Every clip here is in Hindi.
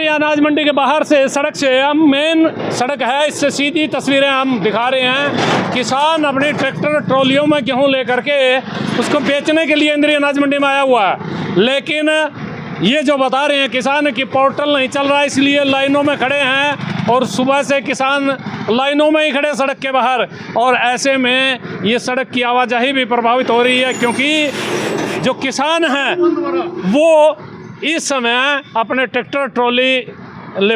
अनाज मंडी के बाहर से सड़क से हम मेन सड़क है, इससे सीधी तस्वीरें हम दिखा रहे हैं। किसान अपनी ट्रैक्टर ट्रॉलियों में गेहूं लेकर के उसको बेचने के लिए इंद्री अनाज मंडी में आया हुआ है, लेकिन ये जो बता रहे हैं किसान कि पोर्टल नहीं चल रहा है, इसलिए लाइनों में खड़े हैं और सुबह से किसान लाइनों में ही खड़े सड़क के बाहर। और ऐसे में ये सड़क की आवाजाही भी प्रभावित हो रही है, क्योंकि जो किसान हैं वो इस समय अपने ट्रैक्टर ट्रॉली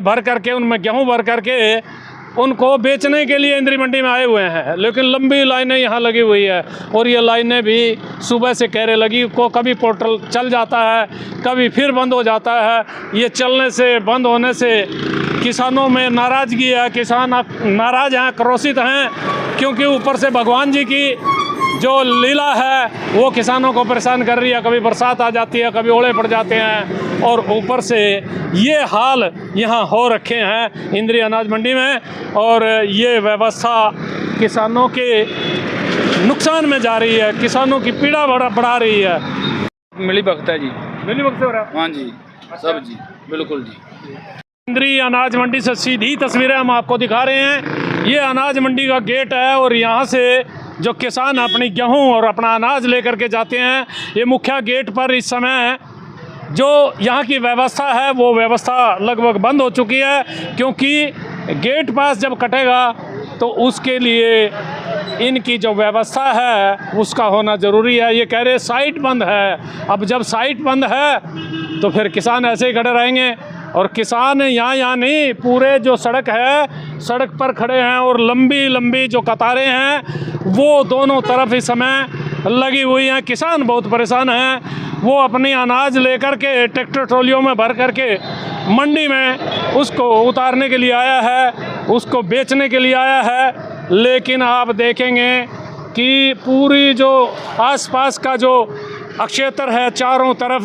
भर करके उनमें गेहूं भर करके उनको बेचने के लिए इंद्री मंडी में आए हुए हैं, लेकिन लंबी लाइनें यहाँ लगी हुई है। और ये लाइनें भी सुबह से कहरे लगी को, कभी पोर्टल चल जाता है, कभी फिर बंद हो जाता है। ये चलने से बंद होने से किसानों में नाराज़गी है, किसान नाराज़ हैं, क्रोशित हैं, क्योंकि ऊपर से भगवान जी की जो लीला है वो किसानों को परेशान कर रही है। कभी बरसात आ जाती है, कभी ओले पड़ जाते हैं, और ऊपर से ये हाल यहाँ हो रखे हैं इंद्री अनाज मंडी में। और ये व्यवस्था किसानों के नुकसान में जा रही है, किसानों की पीड़ा बढ़ा रही है। मिली भगत है जी, मिली वक्त से हो रहा है। हाँ जी, सब जी, बिल्कुल जी। इंद्री अनाज मंडी से सीधी तस्वीरें हम आपको दिखा रहे हैं। ये अनाज मंडी का गेट है और यहाँ से जो किसान अपनी गेहूं और अपना अनाज लेकर के जाते हैं, ये मुख्य गेट पर इस समय जो यहाँ की व्यवस्था है वो व्यवस्था लगभग बंद हो चुकी है, क्योंकि गेट पास जब कटेगा तो उसके लिए इनकी जो व्यवस्था है उसका होना ज़रूरी है। ये कह रहे साइट बंद है। अब जब साइट बंद है तो फिर किसान ऐसे ही खड़े रहेंगे, और किसान यहाँ नहीं, पूरे जो सड़क है सड़क पर खड़े हैं और लंबी लंबी जो कतारें हैं वो दोनों तरफ इस समय लगी हुई हैं। किसान बहुत परेशान हैं, वो अपनी अनाज लेकर के ट्रैक्टर ट्रॉलियों में भर करके मंडी में उसको उतारने के लिए आया है, उसको बेचने के लिए आया है। लेकिन आप देखेंगे कि पूरी जो आसपास का जो क्षेत्र है चारों तरफ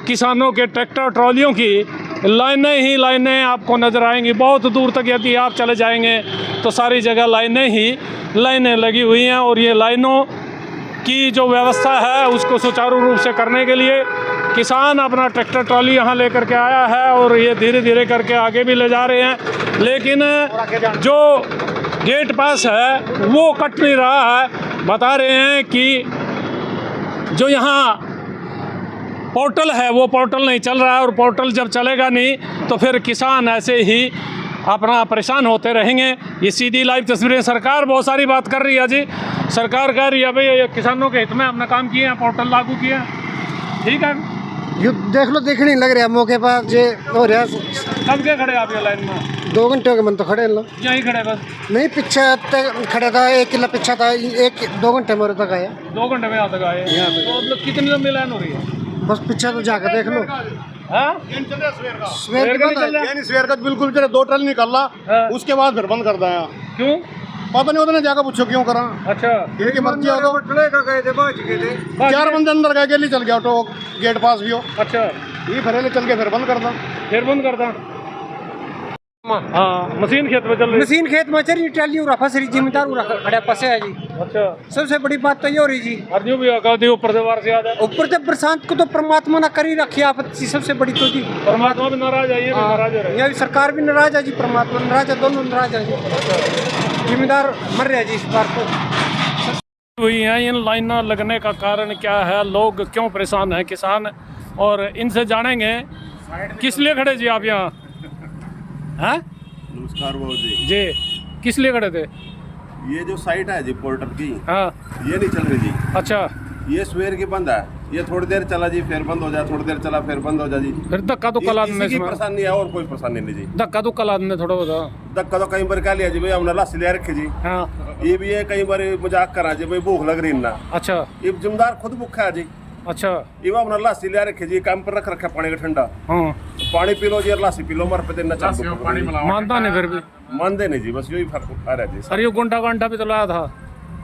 किसानों के ट्रैक्टर ट्रॉलियों की लाइनें ही लाइनें आपको नज़र आएंगी। बहुत दूर तक यदि आप चले जाएंगे तो सारी जगह लाइनें लगी हुई हैं। और ये लाइनों की जो व्यवस्था है उसको सुचारू रूप से करने के लिए किसान अपना ट्रैक्टर ट्रॉली यहाँ लेकर के आया है और ये धीरे धीरे करके आगे भी ले जा रहे हैं। लेकिन जो गेट पास है वो कट नहीं रहा है। बता रहे हैं कि जो यहाँ पोर्टल है वो पोर्टल नहीं चल रहा है, और पोर्टल जब चलेगा नहीं तो फिर किसान ऐसे ही अपना परेशान होते रहेंगे। ये सीधी लाइव तस्वीरें। सरकार बहुत सारी बात कर रही है जी, सरकार कह रही है भाई ये किसानों के हित में हमने काम किए हैं, पोर्टल लागू किए हैं, ठीक है। ये देख लो, देखने लग रहा है मौके पर जे हो रहा। कब के खड़े आप ये लाइन में? 2 घंटे के मन तो खड़े लो, यहीं खड़े बस? नहीं, पीछे तक खड़ा था, 1 किला पीछा था, 1-2 घंटे मेरे तक आया। 2 घंटे में यहाँ तक आए? तो मतलब कितनी लंबी लाइन हो रही है? बस पीछे तो जाकर देख लो। सवेर का बिल्कुल 2 ट्रल निकल रहा, उसके बाद फिर बंद कर दिया। क्यों पता नहीं, उन्होंने जाकर पूछो क्यों करा। अच्छा, इनकी मर्जी हो तो 4 बंदे अंदर गए, गेली चल गया ऑटो, गेट पास भी हो। अच्छा, ये फरेले चल के फिर बंद कर दा। फिर बंद कर दा। हाँ, मशीन खेत में चल रही। मशीन खेत में चल रही, ट्राली उरा फंस रही, जिम्मेदार उरा खड़ा फंसे है जी। अच्छा, सबसे बड़ी बात तो ये हो रही जी, और यूं भी होगा ऊपर से बारिश याद है, ऊपर से बरसात को तो परमात्मा ने कर ही रखी आपत्ति सबसे बड़ी तो जी। परमात्मा भी नाराज है, ये भी नाराज है, ये सरकार भी नाराज है जी, परमात्मा नाराज है, दोनों नाराज है जी। जिम्मेदार मर रहे हैं जी इस बार तो। हुई है इन लाइनें लगने का कारण क्या है, लोग क्यों परेशान हैं किसान, और इनसे जानेंगे किस लिए खड़े जी आप यहाँ हैं? नमस्कार बाबू जी, किस लिए खड़े थे? ये जो साइट है जी पोर्टल की, हाँ, ये नहीं चल रही जी। अच्छा, ये सवेर की बंद है, ये थोड़ी देर चला जी फिर बंद हो जाए, थोड़ी देर चला फिर बंद हो जाए जी। फिर धक्का दुक्का लादने की परेशानी है और कोई परेशानी नहीं जी। धक्का दुक्का लादने थोड़ा बहुत धक्का तो कई बार कह लिया जी भाई हमने लाश ले रखी जी। हाँ, ये भी है कई बार मजाक करा जी भाई भूख लग रही ना। अच्छा, ये जिम्मेदार खुद भूखा है जी। अच्छा, ये हमने लाश ले रखी जी, काम पर रख रखा पानी का ठंडा, हाँ, पानी पी लो जी, लाशी पी लो, मर पे देना चाहिए। मानता नहीं फिर भी? मानते नहीं जी, बस यही फर्क आ रहा है जी। अरे ये गुंठा भी तो लाया था,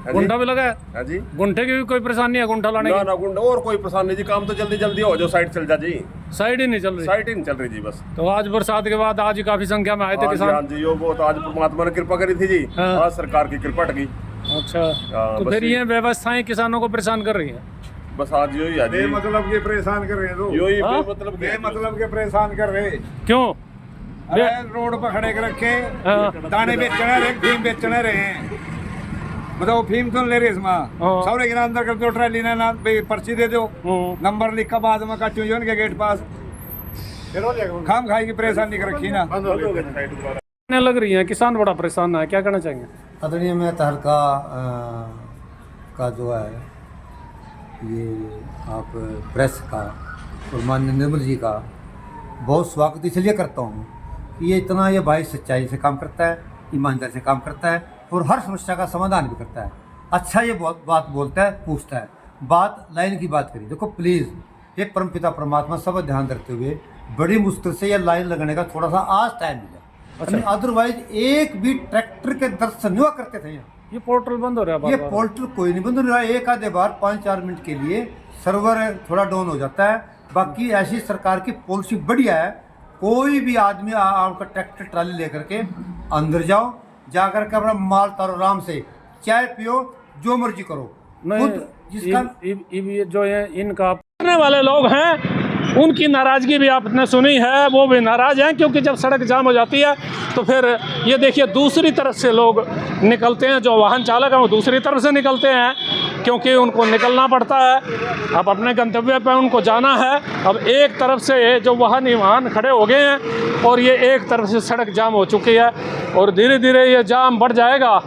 गुंठा भी लगा है? हाँ जी, गुंठे की भी कोई परेशानी है गुंठा लाने की? ना गुंडा और कोई परेशानी नहीं जी, काम तो जल्दी जल्दी हो जो साइड चल जा जी। साइड ही नहीं चल रही? साइड ही नहीं चल रही जी बस। तो आज बरसात के बाद आज काफी संख्या में आए थे हाँ किसान? जी, यो बहुत आज परमात्मा ने कृपा करी थी जी। हाँ। आज सरकार की कृपा टकी। अच्छा, हाँ, तो बस फिर ये व्यवस्थाएं किसानों को परेशान कर रही है? बस आज यही है जी, मतलब के परेशान कर रहे हैं, यही हाँ? मतलब मतलब के परेशान कर रहे हैं। क्यों? अरे रोड पर खड़े कर रखे हाँ। दाने बेचने रहे, फीम बेचने रहे हैं। बताओ फीम तो ले रहे इसमें हाँ। सौरे के अंदर कर दो, ट्रैली ना भाई पर्ची दे दो, नंबर लिख कर बाद में काटू जो उनके गेट पास खाम खाई की परेशानी कर रखी ना। लग रही है किसान बड़ा परेशान है, क्या कहना चाहेंगे? आदरणीय मैं तहलका का जो है ये आप प्रेस का और माननीय निर्मल जी का बहुत स्वागत इसलिए करता हूँ कि ये इतना ये भाई सच्चाई से काम करता है, ईमानदारी से काम करता है और हर समस्या का समाधान भी करता है। अच्छा ये बात बोलता है, पूछता है, बात लाइन की बात करी। देखो प्लीज़ ये परमपिता परमात्मा सब ध्यान रखते हुए बड़ी मुश्किल से ये लाइन लगाने का थोड़ा सा आज टाइम मिला। अच्छा, अदरवाइज एक भी ट्रैक्टर के दर्शन नहीं हुआ करते थे यहाँ। ये पोर्टल बंद हो रहा है ये पोर्टल कोई नहीं बंद हो रहा है, एक आधे बार 5-4 मिनट के लिए सर्वर थोड़ा डाउन हो जाता है। बाकी ऐसी सरकार की पॉलिसी बढ़िया है, कोई भी आदमी आपका ट्रैक्टर ट्राली लेकर के अंदर जाओ, जाकर के अपना माल तारो आराम से, चाय पियो, जो मर्जी करो। खुद जिसका जो है इनका करने वाले लोग हैं उनकी नाराज़गी भी आपने सुनी है, वो भी नाराज़ हैं क्योंकि जब सड़क जाम हो जाती है तो फिर ये देखिए दूसरी तरफ से लोग निकलते हैं, जो वाहन चालक हैं वो दूसरी तरफ से निकलते हैं क्योंकि उनको निकलना पड़ता है। अब अपने गंतव्य पर उनको जाना है। अब एक तरफ से जो वाहन खड़े हो गए हैं और ये एक तरफ से सड़क जाम हो चुकी है और धीरे धीरे ये जाम बढ़ जाएगा,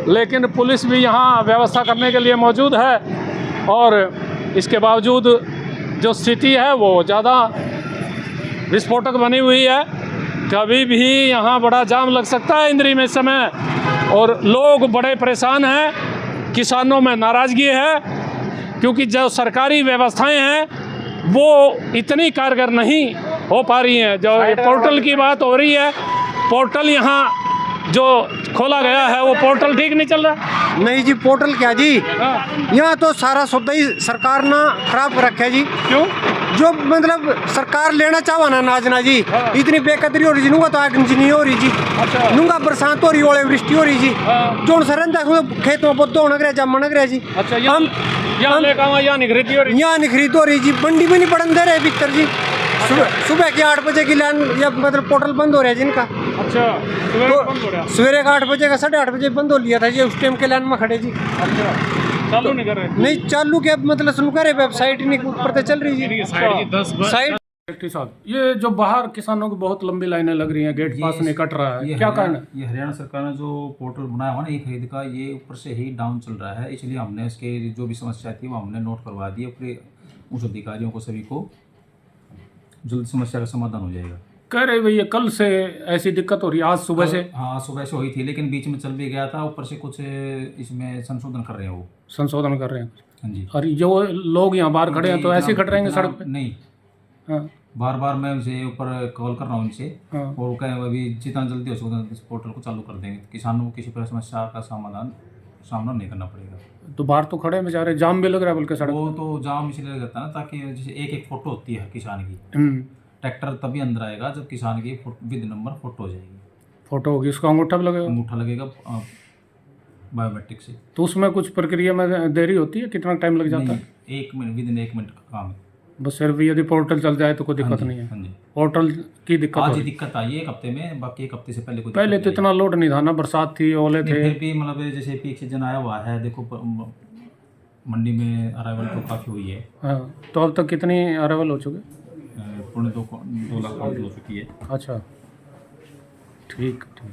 लेकिन पुलिस भी यहाँ व्यवस्था करने के लिए मौजूद है और इसके बावजूद जो स्थिति है वो ज़्यादा विस्फोटक बनी हुई है। कभी भी यहाँ बड़ा जाम लग सकता है इंद्री में इस समय और लोग बड़े परेशान हैं, किसानों में नाराज़गी है क्योंकि जो सरकारी व्यवस्थाएं हैं वो इतनी कारगर नहीं हो पा रही हैं। जो पोर्टल की बात हो रही है, पोर्टल यहाँ जो खोला गया है वो पोर्टल ठीक नहीं चल रहा। नहीं जी, पोर्टल क्या जी, यहाँ तो सारा सुविधा ही सरकार ना खराब कर रखा है जी। क्यों? जो मतलब सरकार लेना चाहो ना नाज ना जी, इतनी बेकदरी हो रही जी, नूंगा तो आगंजी नहीं हो रही जी। अच्छा। नूंगा बरसात हो रही, ओले वृष्टि हो रही जी, जो सरंदा खेत में बोधो होना करे जम ना करे जी। अच्छा, यहाँ निखरीदी हो रही, यहाँ निखरीद हो रही जी, मंडी में नहीं पड़न दे रहे भीतर जी। सुबह के 8 बजे की लाइन या मतलब पोर्टल बंद हो रहा है जिनका। अच्छा, तो सवेरे का 8 बजे का 8:30 बजे बंद हो लिया था जी, उस टाइम के लाइन में खड़े जी। अच्छा, चालू नहीं कर रहे? नहीं चालू के मतलब सुन करे वेबसाइट नहीं ऊपर तो चल रही जी। साइड साहब, ये जो बाहर किसानों की बहुत लंबी लाइनें लग रही हैं, गेट पास नहीं कट रहा है, क्या कारण है? ये हरियाणा सरकार ने जो पोर्टल बनाया हुआ ना ई खरीद का, ये ऊपर से ही डाउन चल रहा है, इसलिए हमने इसके जो भी समस्या थी वो हमने नोट करवा दी। पूरे उच्च अधिकारियों को सभी को जल्द समस्या का समाधान हो जाएगा। कह रहे भैया कल से ऐसी दिक्कत हो रही है, आज सुबह से? हाँ, सुबह से हुई थी लेकिन बीच में चल भी गया था, ऊपर से कुछ इसमें संशोधन कर रहे हैं, वो संशोधन कर रहे हैं। हाँ जी। और जो लोग यहाँ बाहर खड़े हैं तो ऐसे ही खड़े रहेंगे सड़क पे? नहीं, हाँ, बार बार मैं उनसे ऊपर कॉल कर रहा हूँ उनसे, हाँ। और वो कहें अभी जितना जल्दी हो सके इस पोर्टल को चालू कर देंगे, किसानों को किसी प्रकार समस्या का सामना नहीं करना पड़ेगा। तो बाहर तो खड़े बेचारे, जाम भी लग रहा है बल्कि सड़क। वो तो जाम इसलिए लगता है ना ताकि जैसे एक फोटो होती है किसान की, ट्रैक्टर तभी अंदर आएगा जब किसान की विद नंबर फोटो हो जाएगी। फोटो होगी, उसका अंगूठा भी लगेगा? अंगूठा लगेगा बायोमेट्रिक से। तो उसमें कुछ प्रक्रिया में देरी होती है, कितना टाइम लग जाता है? 1 मिनट, विद 1 मिनट का काम है बस। सिर्फ यदि पोर्टल चल जाए तो कोई दिक्कत नहीं है? हाँ जी। पोर्टल की दिक्कत आज दिक्कत आई है 1 हफ्ते में, बाकी 1 हफ्ते से पहले कोई पहले तो इतना लोड नहीं था ना, बरसात थी, ओले थे। फिर भी मतलब जैसे पीक सीजन आया हुआ है, देखो मंडी में अराइवल तो काफ़ी हुई है। हाँ, तो अब तक कितनी अराइवल हो चुके? 2.5 लाख हो चुकी है। अच्छा, ठीक ठीक।